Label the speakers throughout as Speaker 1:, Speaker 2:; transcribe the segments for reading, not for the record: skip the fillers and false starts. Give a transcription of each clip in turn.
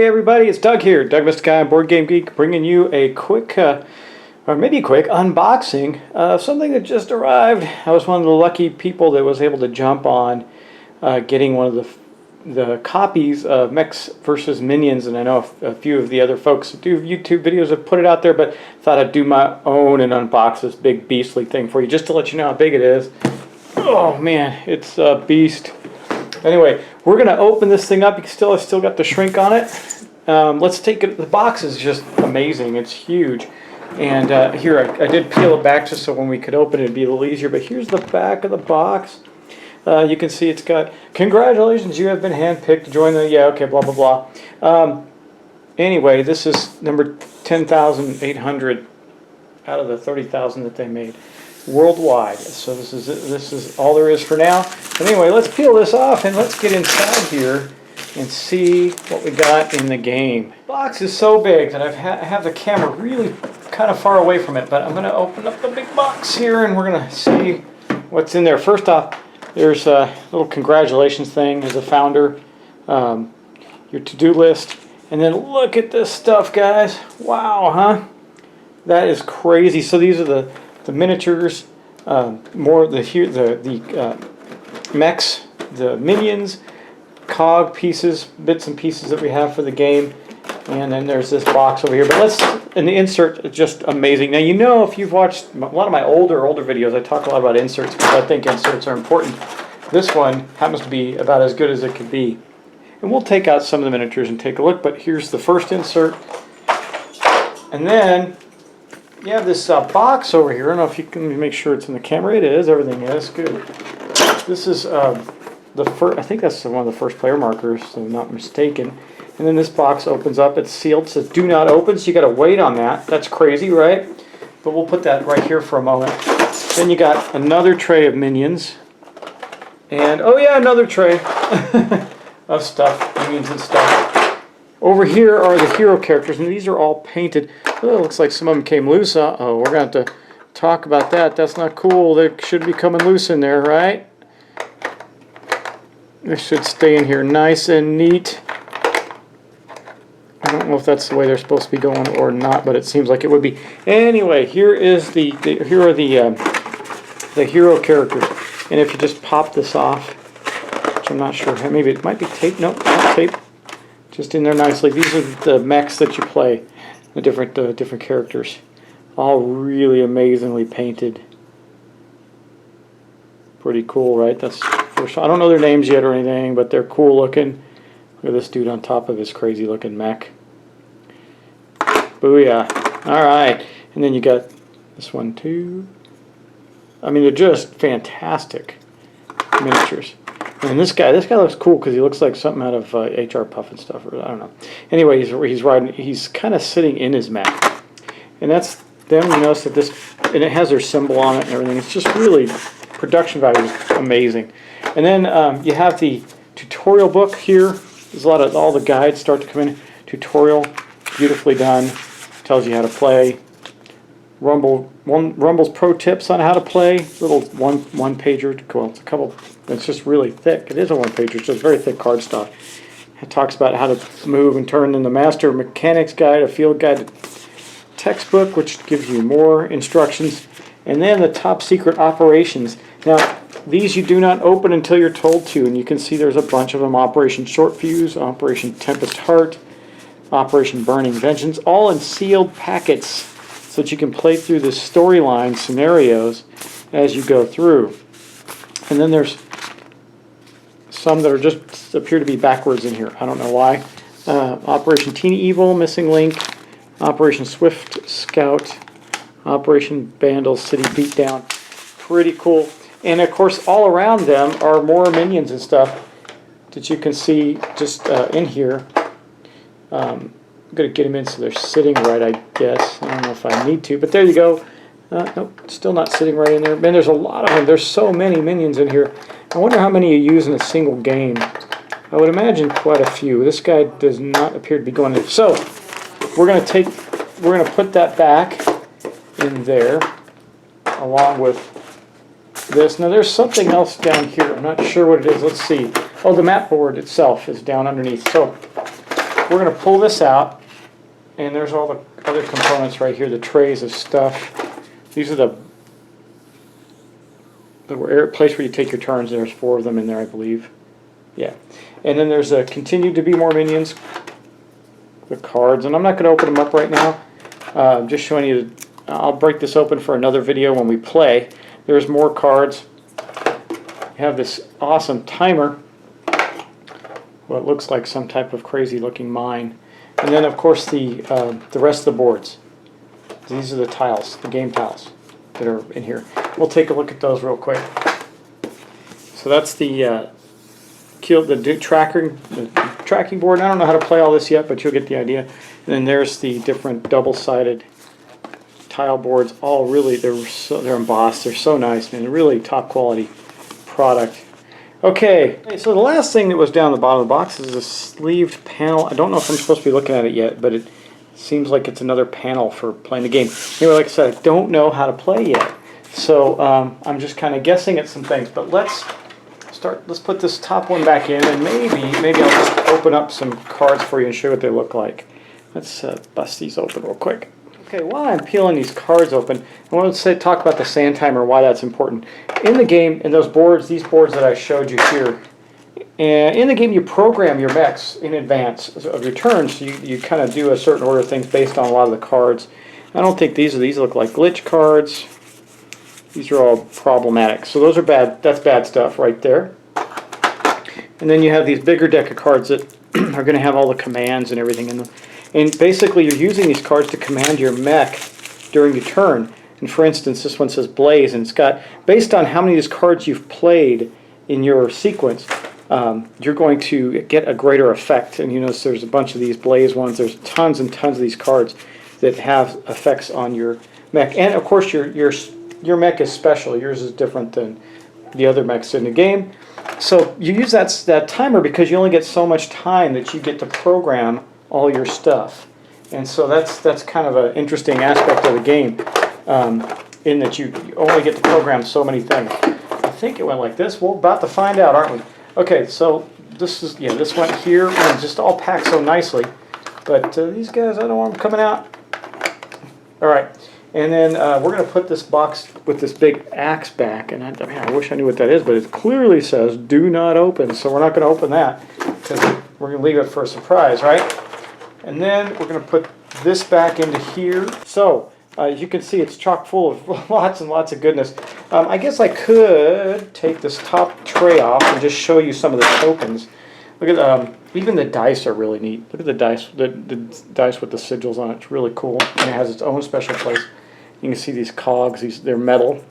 Speaker 1: everybody, it's Doug here, Doug Mr. Guy, Board Game Geek, bringing you a quick, or maybe quick, unboxing of something that just arrived. I was one of the lucky people that was able to jump on getting one of the copies of Mechs versus Minions, and I know a few of the other folks that do YouTube videos have put it out there, but thought I'd do my own and unbox this big beastly thing for you, just to let you know how big it is. Oh man, it's a beast. Anyway, we're going to open this thing up. I still got the shrink on it. Let's take it. The box is just amazing. It's huge. And here, I did peel it back just so when we could open it, it'd be a little easier. But here's the back of the box. You can see it's got, congratulations, you have been handpicked to join the, yeah, okay, blah, blah, blah. Anyway, this is number 10,800 out of the 30,000 that they made worldwide. So this is all there is for now. But anyway, let's peel this off and let's get inside here and see what we got in the game. The box is so big that I have the camera really kind of far away from it, but I'm going to open up the big box here and we're going to see what's in there. First off, there's a little congratulations thing as a founder, your to-do list, and then look at this stuff, guys. Wow, huh? That is crazy. So these are the miniatures, more the mechs, the minions, cog pieces, bits and pieces that we have for the game, and then there's this box over here. But and the insert is just amazing. Now, you know, if you've watched a lot of my older videos, I talk a lot about inserts because I think inserts are important. This one happens to be about as good as it could be. And we'll take out some of the miniatures and take a look, but here's the first insert. And then you have this box over here. I don't know if you can make sure it's in the camera. It is. Everything is. Good. This is the first. I think that's one of the first player markers, if I'm not mistaken. And then this box opens up. It's sealed. It says "Do not open," so you got to wait on that. That's crazy, right? But we'll put that right here for a moment. Then you got another tray of minions, and oh yeah, another tray of stuff, minions and stuff. Over here are the hero characters, and these are all painted. Oh, it looks like some of them came loose. Uh-oh, we're going to have to talk about that. That's not cool. They should be coming loose in there, right? They should stay in here nice and neat. I don't know if that's the way they're supposed to be going or not, but it seems like it would be. Anyway, here is here are the hero characters. And if you just pop this off, which I'm not sure, maybe it might be tape. Nope, not tape. Just in there nicely. These are the mechs that you play, the different characters, all really amazingly painted. Pretty cool, right? That's first. I don't know their names yet or anything, but they're cool looking. Look at this dude on top of his crazy looking mech. Booyah! All right, and then you got this one too. I mean, they're just fantastic miniatures. And this guy looks cool because he looks like something out of HR Puff and stuff, or I don't know. Anyway, he's riding. He's kind of sitting in his mech, and that's them. You notice that this, and it has their symbol on it and everything. It's just really, production value is amazing. And then you have the tutorial book here. There's a lot of, all the guides start to come in. Tutorial, beautifully done. Tells you how to play. Rumble's pro tips on how to play. Little one pager. Well, it's a couple. It's just really thick. It is a one pager. It's just very thick cardstock. It talks about how to move and turn in the Master Mechanics Guide, a field guide textbook, which gives you more instructions. And then the top secret operations. Now, these you do not open until you're told to, and you can see there's a bunch of them. Operation Short Fuse, Operation Tempest Heart, Operation Burning Vengeance, all in sealed packets so that you can play through the storyline scenarios as you go through. And then there's some that are just appear to be backwards in here. I don't know why. Operation Teeny Evil, Missing Link, Operation Swift Scout, Operation Vandal City Beatdown. Pretty cool. And of course, all around them are more minions and stuff that you can see just in here. I'm going to get them in so they're sitting right, I guess. I don't know if I need to, but there you go. Nope, still not sitting right in there. Man, there's a lot of them. There's so many minions in here. I wonder how many you use in a single game. I would imagine quite a few. This guy does not appear to be going in. So, we're going to put that back in there along with this. Now there's something else down here. I'm not sure what it is. Let's see. Oh, the map board itself is down underneath. So we're going to pull this out, and there's all the other components right here, the trays of stuff. These are the place where you take your turns. There's 4 of them in there, I believe. Yeah. And then there's continue to be more minions, the cards, and I'm not going to open them up right now. I'm just showing you. I'll break this open for another video when we play. There's more cards. You have this awesome timer, what looks like some type of crazy looking mine, and then of course the rest of the boards. These are the tiles, the game tiles that are in here. We'll take a look at those real quick. So that's the tracking board. I don't know how to play all this yet, but you'll get the idea. And then there's the different double-sided tile boards. All really, they're embossed. They're so nice, man. They're really top quality product. Okay, so the last thing that was down the bottom of the box is a sleeved panel. I don't know if I'm supposed to be looking at it yet, but it seems like it's another panel for playing the game. Anyway, like I said, I don't know how to play yet, so I'm just kind of guessing at some things. But let's put this top one back in, and maybe I'll just open up some cards for you and show you what they look like. Let's bust these open real quick. Okay, while I'm peeling these cards open, I want to talk about the sand timer, why that's important. In the game, in those boards, these boards that I showed you here, and in the game you program your mechs in advance of your turns, so you kind of do a certain order of things based on a lot of the cards. I don't think these look like glitch cards. These are all problematic. So those are bad. That's bad stuff right there. And then you have these bigger deck of cards that are going to have all the commands and everything in them. And basically you're using these cards to command your mech during your turn. And for instance, this one says Blaze, and it's got, based on how many of these cards you've played in your sequence, you're going to get a greater effect. And you notice there's a bunch of these Blaze ones. There's tons and tons of these cards that have effects on your mech. And of course your mech is special. Yours is different than the other mechs in the game. So you use that timer because you only get so much time that you get to program all your stuff. And so that's kind of an interesting aspect of the game, in that you only get to program so many things. I think it went like this. We're about to find out, aren't we? Okay, so this went here and just all packed so nicely. But these guys, I don't want them coming out. All right. And then we're going to put this box with this big axe back, and I wish I knew what that is, but it clearly says do not open, so we're not going to open that because we're going to leave it for a surprise, right? And then we're going to put this back into here. So as you can see, it's chock full of lots and lots of goodness. I guess I could take this top tray off and just show you some of the tokens. Look at even the dice are really neat. Look at the dice with the sigils on it. It's really cool, and it has its own special place. You can see these cogs. They're metal.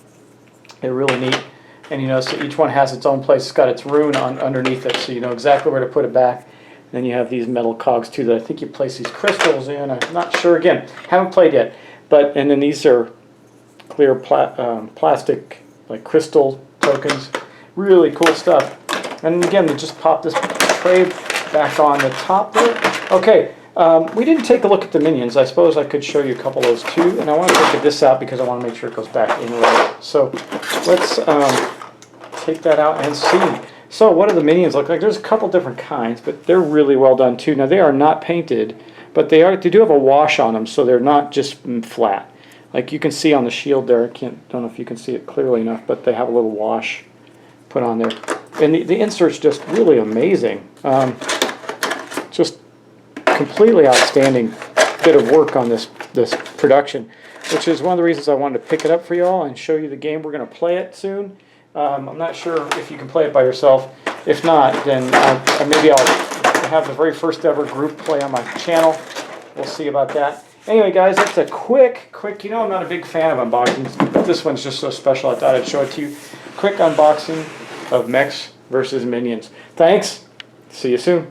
Speaker 1: They're really neat. And you notice that each one has its own place. It's got its rune underneath it, so you know exactly where to put it back. And then you have these metal cogs too that I think you place these crystals in. I'm not sure. Again, haven't played yet. And then these are clear plastic, like crystal tokens. Really cool stuff. And again, we just pop this tray back on the top there. Okay, we didn't take a look at the minions. I suppose I could show you a couple of those too. And I want to take this out because I want to make sure it goes back in right. So let's take that out and see. So what do the minions look like? There's a couple different kinds, but they're really well done too. Now they are not painted, but they do have a wash on them, so they're not just flat. Like you can see on the shield there. Don't know if you can see it clearly enough, but they have a little wash put on there. And the insert's just really amazing. Just completely outstanding bit of work on this production, which is one of the reasons I wanted to pick it up for y'all and show you the game. We're going to play it soon. I'm not sure if you can play it by yourself. If not, then maybe I'll have the very first ever group play on my channel. We'll see about that. Anyway, guys, that's a quick, you know I'm not a big fan of unboxings, but this one's just so special I thought I'd show it to you. Quick unboxing of Mechs versus Minions. Thanks. See you soon.